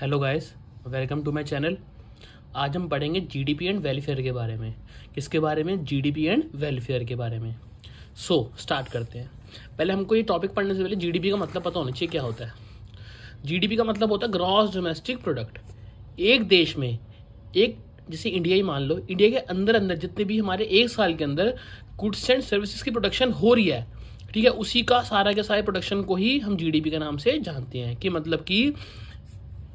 Hello guys, welcome to my channel. आज हम पढ़ेंगे जीडीपी एंड वेलफेयर के बारे में। किसके बारे में? जीडीपी एंड वेलफेयर के बारे में। स्टार्ट करते हैं। पहले हमको ये टॉपिक पढ़ने से पहले जीडीपी का मतलब पता होना चाहिए क्या होता है। जीडीपी का मतलब होता है ग्रॉस डोमेस्टिक प्रोडक्ट। एक देश में एक, जैसे इंडिया ही मान लो, इंडिया के अंदर अंदर जितने भी हमारे एक साल के अंदर गुड्स एंड सर्विसेज की प्रोडक्शन हो रही है, ठीक है, उसी का सारा के सारे प्रोडक्शन को ही हम जीडीपी के नाम से जानते हैं। कि मतलब कि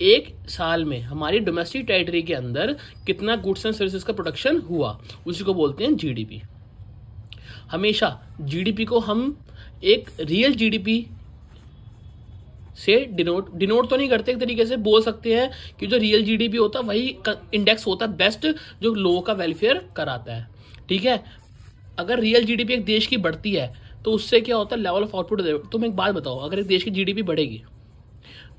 एक साल में हमारी डोमेस्टिक टेरिटरी के अंदर कितना गुड्स एंड सर्विसेज का प्रोडक्शन हुआ, उसी को बोलते हैं जीडीपी। हमेशा जीडीपी को हम एक रियल जीडीपी से डिनोट तो नहीं करते, एक तरीके से बोल सकते हैं कि जो रियल जीडीपी होता है वही इंडेक्स होता है बेस्ट, जो लोगों का वेलफेयर कराता है। ठीक है, अगर रियल जीडीपी एक देश की बढ़ती है तो उससे क्या होता है, लेवल ऑफ आउटपुट। तुम एक बात बताओ, अगर एक देश की जीडीपी बढ़ेगी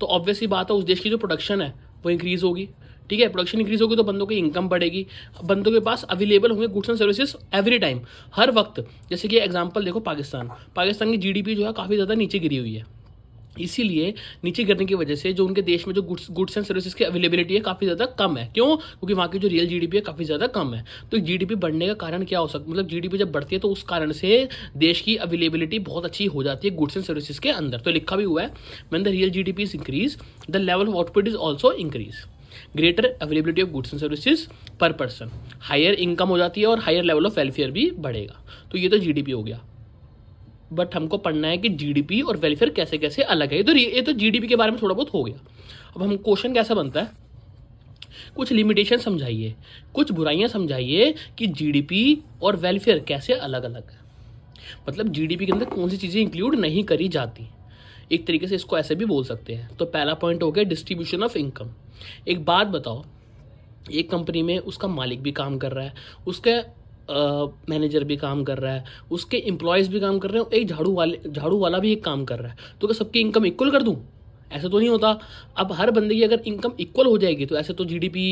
तो ऑब्वियसली बात है उस देश की जो प्रोडक्शन है वो इंक्रीज होगी। ठीक है, प्रोडक्शन इंक्रीज होगी तो बंदों की इनकम बढ़ेगी, बंदों के पास अवेलेबल होंगे goods and services every time, हर वक्त। जैसे कि एग्जांपल देखो, पाकिस्तान की जीडीपी जो है काफ़ी ज़्यादा नीचे गिरी हुई है। इसीलिए नीचे गिरने की वजह से जो उनके देश में जो गुड्स एंड सर्विसेज की अवेलेबिलिटी है काफ़ी ज़्यादा कम है। क्यों? क्योंकि वहाँ की जो रियल जीडीपी है काफ़ी ज़्यादा कम है। तो जीडीपी बढ़ने का कारण क्या हो सकता है, मतलब जीडीपी जब बढ़ती है तो उस कारण से देश की अवेलेबिलिटी बहुत अच्छी हो जाती है गुड्स एंड सर्विसेज के अंदर। तो लिखा भी हुआ है, when the real GDP is increase the level of output is also increase, greater availability of goods and services पर पर्सन, हायर इनकम हो जाती है और हायर लेवल ऑफ वेलफेयर भी बढ़ेगा। तो ये तो जीडीपी हो गया। बट हमको पढ़ना है कि जीडीपी और वेलफेयर कैसे कैसे अलग है। ये तो जीडीपी के बारे में थोड़ा बहुत हो गया। अब हम क्वेश्चन कैसा बनता है, कुछ लिमिटेशन समझाइए, कुछ बुराइयां समझाइए कि जीडीपी और वेलफेयर कैसे अलग अलग है। मतलब जीडीपी के अंदर कौन सी चीजें इंक्लूड नहीं करी जाती। एक तरीके से इसको ऐसे भी बोल सकते हैं। तो पहला पॉइंट हो गया डिस्ट्रीब्यूशन ऑफ इनकम। एक बात बताओ, एक कंपनी में उसका मालिक भी काम कर रहा है, उसके मैनेजर भी काम कर रहा है, उसके एम्प्लॉयज़ भी काम कर रहे हैं, एक झाड़ू वाला भी एक काम कर रहा है। तो क्या सबकी इनकम इक्वल कर दूं? ऐसा तो नहीं होता। अब हर बंदे की अगर इनकम इक्वल हो जाएगी तो ऐसे तो जीडीपी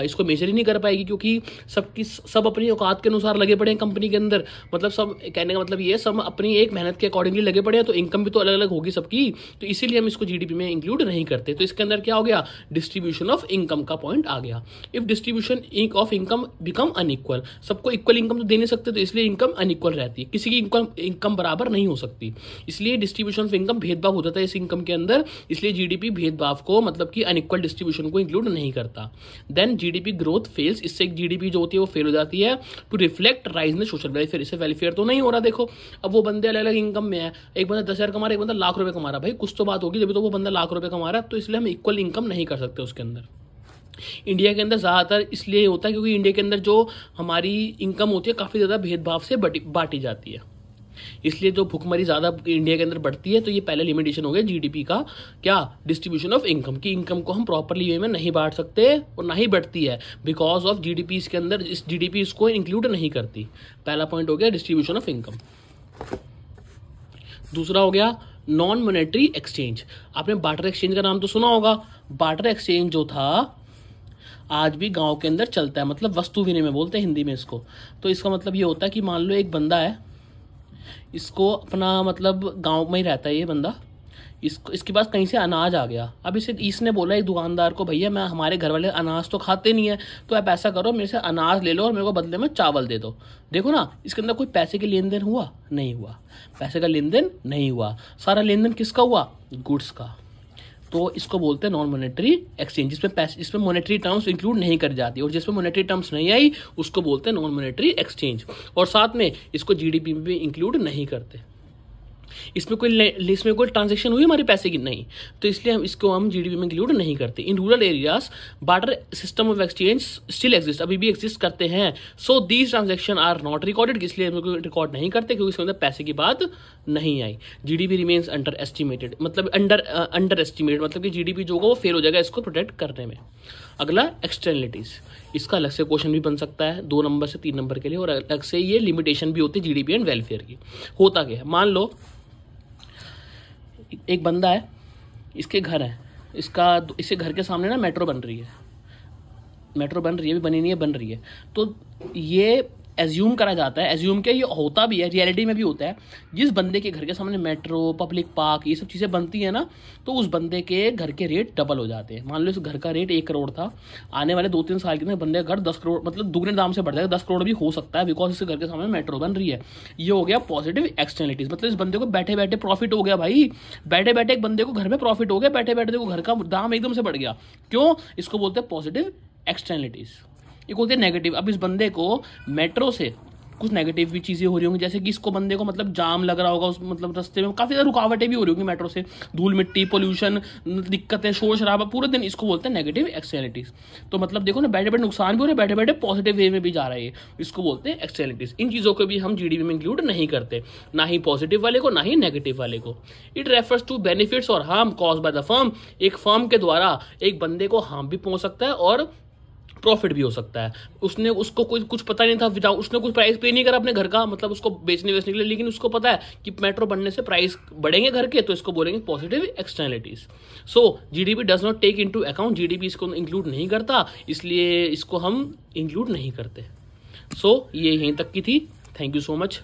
इसको मेजर ही नहीं कर पाएगी, क्योंकि सब अपनी औकात के अनुसार लगे पड़े हैं कंपनी के अंदर। मतलब सब, कहने का मतलब ये है, सब अपनी एक मेहनत के अकॉर्डिंगली लगे पड़े हैं, तो इनकम भी तो अलग अलग होगी सबकी। तो इसीलिए हम इसको जीडीपी में इंक्लूड नहीं करते। तो इसके अंदर क्या हो गया, डिस्ट्रीब्यूशन ऑफ इनकम का पॉइंट आ गया। If distribution of income become unequal, सबको इक्वल इनकम तो दे नहीं सकते, तो इसलिए इनकम अनइक्वल रहती है, किसी की इनकम बराबर नहीं हो सकती। इसलिए डिस्ट्रीब्यूशन ऑफ इनकम भेदभाव हो जाता है इस इनकम के अंदर। इसलिए जीडीपी भेदभाव को, मतलब कि अनइक्वल डिस्ट्रीब्यूशन को इंक्लूड नहीं करता। देन जीडीपी ग्रोथ फेल्स, इससे जीडीपी जो होती है वो फेल हो जाती है to reflect rise in social welfare. इससे वेलफेयर तो नहीं हो रहा। देखो, अब वो बंदे अलग अलग इनकम में है, एक बंदा 10,000 कमा रहा है, एक बंदा लाख रुपए कमा रहा है। भाई कुछ तो बात होगी, जब तो वो बंदा लाख रुपए कमा रहा है, तो इसलिए हम इक्वल इनकम नहीं कर सकते उसके अंदर। इंडिया के अंदर ज़्यादातर इसलिए होता है क्योंकि इंडिया के अंदर जो हमारी इनकम होती है काफ़ी ज़्यादा भेदभाव से बांटी जाती है, इसलिए जो भुखमरी ज़्यादा इंडिया के अंदर बढ़ती है। तो ये पहले लिमिटेशन हो गया जीडीपी का, क्या, डिस्ट्रीब्यूशन ऑफ इनकम, की इनकम को हम प्रॉपरली वे में नहीं बांट सकते और ना ही बढ़ती है, बिकॉज ऑफ जीडीपी इसके अंदर, इस जीडीपी इसको इंक्लूड नहीं करती। पहला पॉइंट हो गया डिस्ट्रीब्यूशन ऑफ इनकम। दूसरा हो गया नॉन मॉनेटरी एक्सचेंज। आपने बार्टर एक्सचेंज का नाम तो सुना होगा। बार्टर एक्सचेंज जो था आज भी गांव के अंदर चलता है, मतलब वस्तु विनिमय बोलते हैं हिंदी में इसको। तो इसका मतलब ये होता है कि मान लो एक बंदा है, इसको अपना, मतलब गांव में ही रहता है ये बंदा, इसके पास कहीं से अनाज आ गया। अब इसने बोला एक दुकानदार को, भैया मैं, हमारे घर वाले अनाज तो खाते नहीं है, तो आप ऐसा करो मेरे से अनाज ले लो और मेरे को बदले में चावल दे दो। देखो ना, इसके अंदर कोई पैसे के लेन देन हुआ नहीं हुआ, पैसे का लेन देन नहीं हुआ, सारा लेन देन किसका हुआ, गुड्स का। तो इसको बोलते हैं नॉन मॉनेटरी एक्सचेंज, इसमें मॉनेटरी टर्म्स इंक्लूड नहीं कर जाती, और जिसमें मॉनेटरी टर्म्स नहीं आई उसको बोलते हैं नॉन मॉनेटरी एक्सचेंज। और साथ में इसको जीडीपी में भी इंक्लूड नहीं करते। इसमें कोई ट्रांजेक्शन हुई हमारे पैसे की, नहीं, तो इसलिए हम जीडीपी में इंक्लूड नहीं करते। In rural areas barter system of exchange still exist, अभी भी एग्जिस्ट करते हैं। So these transaction are not recorded, इसलिए हम रिकॉर्ड नहीं करते क्योंकि इसके अंदर पैसे की बात नहीं आई। जीडीपी रिमेन्स अंडर एस्टिमेटेड, मतलब अंडर एस्टिमेट, मतलब कि जीडीपी जो होगा वो फेल हो जाएगा इसको प्रोटेक्ट करने में। अगला एक्सटर्नलिटीज, इसका अलग से क्वेश्चन भी बन सकता है 2 नंबर से 3 नंबर के लिए, और अलग से ये लिमिटेशन भी होती है जीडीपी एंड वेलफेयर की। होता क्या है, मान लो एक बंदा है, इसके घर है, इसके घर के सामने ना मेट्रो बन रही है, अभी बनी नहीं है, बन रही है। तो ये एज्यूम करा जाता है, एज्यूम क्या ये होता भी है, रियलिटी में भी होता है, जिस बंदे के घर के सामने मेट्रो, पब्लिक पार्क, ये सब चीज़ें बनती है ना, तो उस बंदे के घर के रेट डबल हो जाते हैं। मान लो इस घर का रेट 1 करोड़ था, आने वाले 2-3 साल के अंदर बंदे का घर 10 करोड़ मतलब दुगने दाम से बढ़ जाएगा, 10 करोड़ भी हो सकता है, बिकॉज इसके घर के सामने मेट्रो बन रही है। ये हो गया पॉजिटिव एक्सटर्नलिटीज, मतलब इस बंदे को बैठे बैठे प्रॉफिट हो गया भाई, बैठे बैठे एक बंदे को घर में प्रॉफिट हो गया, बैठे बैठे देखो घर का दाम एकदम से बढ़ गया। क्यों? इसको बोलते हैं पॉजिटिव एक्सटर्नलिटीज। ये बोलते हैं नेगेटिव। अब इस बंदे को मेट्रो से कुछ नेगेटिव भी चीज़ें हो रही होंगी, जैसे कि इसको बंदे को मतलब जाम लग रहा होगा, उस मतलब रास्ते में काफ़ी ज़्यादा रुकावटें भी हो रही होंगी मेट्रो से, धूल मिट्टी, पोल्यूशन, दिक्कतें, शोर शराबा पूरे दिन, इसको बोलते हैं नेगेटिव एक्सटर्नलिटीज। तो मतलब देखो ना, बैठे बैठे नुकसान भी हो रहा है, बैठे बैठे पॉजिटिव वे में भी जा रहा है, इसको बोलते हैं एक्सटर्नलिटीज। इन चीज़ों को भी हम जीडीपी में इंक्लूड नहीं करते, ना ही पॉजिटिव वाले को ना ही नेगेटिव वाले को। इट रेफर्स टू बेनिफिट्स और harm cause by the firm. एक फर्म के द्वारा एक बंदे को हार्म भी पहुंच सकता है और प्रॉफिट भी हो सकता है। उसको कोई कुछ पता नहीं था, उसने कुछ प्राइस पे नहीं करा अपने घर का, मतलब उसको बेचने के लिए, लेकिन उसको पता है कि मेट्रो बनने से प्राइस बढ़ेंगे घर के, तो इसको बोलेंगे positive externalities. So GDP does not take into account, GDP इसको इंक्लूड नहीं करता, इसलिए इसको हम इंक्लूड नहीं करते। सो ये यहीं तक की थी। Thank you so much.